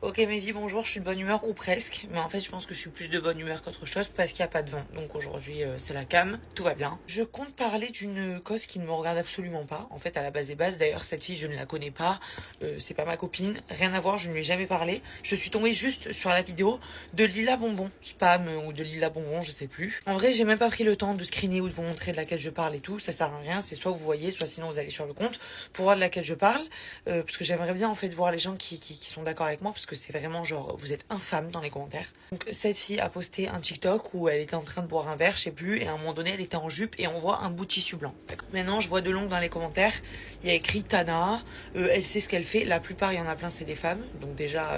Ok Mehdi, bonjour, je suis de bonne humeur ou presque, mais en fait je pense que je suis plus de bonne humeur qu'autre chose parce qu'il n'y a pas de vent, donc aujourd'hui c'est la cam, tout va bien. Je compte parler d'une cause qui ne me regarde absolument pas, en fait à la base des bases, d'ailleurs cette fille je ne la connais pas, c'est pas ma copine, rien à voir, je ne lui ai jamais parlé, je suis tombée juste sur la vidéo de Lila Bonbon, spam ou de Lila Bonbon, je sais plus. En vrai j'ai même pas pris le temps de screener ou de vous montrer de laquelle je parle et tout, ça sert à rien, c'est soit vous voyez, soit sinon vous allez sur le compte pour voir de laquelle je parle, parce que j'aimerais bien en fait voir les gens qui sont d'accord avec moi, parce que c'est vraiment genre vous êtes infâmes dans les commentaires. Donc cette fille a posté un TikTok où elle était en train de boire un verre, je sais plus, et à un moment donné elle était en jupe et on voit un bout de tissu blanc. Maintenant je vois de longue dans les commentaires, il y a écrit Tana, elle sait ce qu'elle fait, la plupart il y en a plein c'est des femmes, donc déjà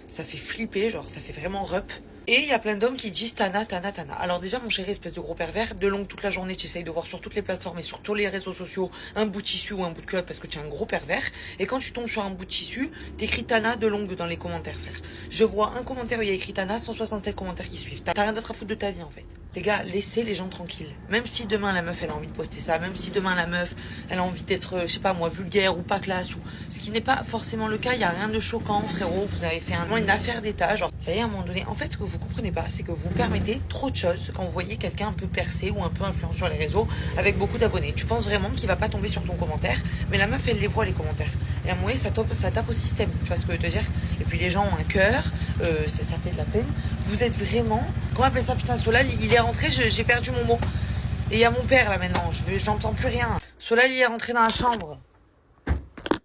ça fait flipper, genre ça fait vraiment rep. Et il y a plein d'hommes qui disent Tana, Tana, Tana. Alors déjà, mon chéri, espèce de gros pervers, de longue toute la journée, tu essayes de voir sur toutes les plateformes et sur tous les réseaux sociaux un bout de tissu ou un bout de culotte parce que tu es un gros pervers. Et quand tu tombes sur un bout de tissu, t'écris Tana de longue dans les commentaires, frère. Je vois un commentaire où il y a écrit Tana, 167 commentaires qui suivent. T'as rien d'autre à foutre de ta vie, en fait. Les gars, laissez les gens tranquilles. Même si demain la meuf elle a envie de poster ça, même si demain la meuf elle a envie d'être, je sais pas moi, vulgaire ou pas classe, ou ce qui n'est pas forcément le cas, il y a rien de choquant, frérot. Vous avez fait une affaire d'état, genre, ça y est, à un moment donné. En fait, ce que vous comprenez pas, c'est que vous permettez trop de choses quand vous voyez quelqu'un un peu percé ou un peu influent sur les réseaux avec beaucoup d'abonnés. Tu penses vraiment qu'il va pas tomber sur ton commentaire, mais la meuf elle les voit les commentaires. Et à un moment donné, ça tape au système. Tu vois ce que je veux te dire? Et puis les gens ont un cœur, ça fait de la peine. Vous êtes vraiment, comment on appelle ça, putain, Solal, il est rentré, j'ai perdu mon mot. Et il y a mon père là maintenant, j'entends plus rien. Solal, il est rentré dans la chambre.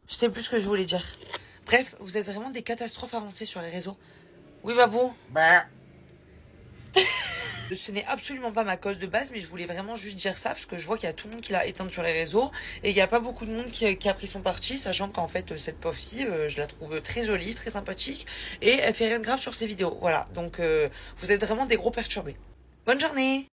Je sais plus ce que je voulais dire. Bref, vous êtes vraiment des catastrophes avancées sur les réseaux. Oui, babou. Bah. Ce n'est absolument pas ma cause de base, mais je voulais vraiment juste dire ça parce que je vois qu'il y a tout le monde qui l'a éteinte sur les réseaux et il n'y a pas beaucoup de monde qui a pris son parti, sachant qu'en fait cette pauvre fille, je la trouve très jolie, très sympathique et elle fait rien de grave sur ses vidéos. Voilà, donc vous êtes vraiment des gros perturbés. Bonne journée.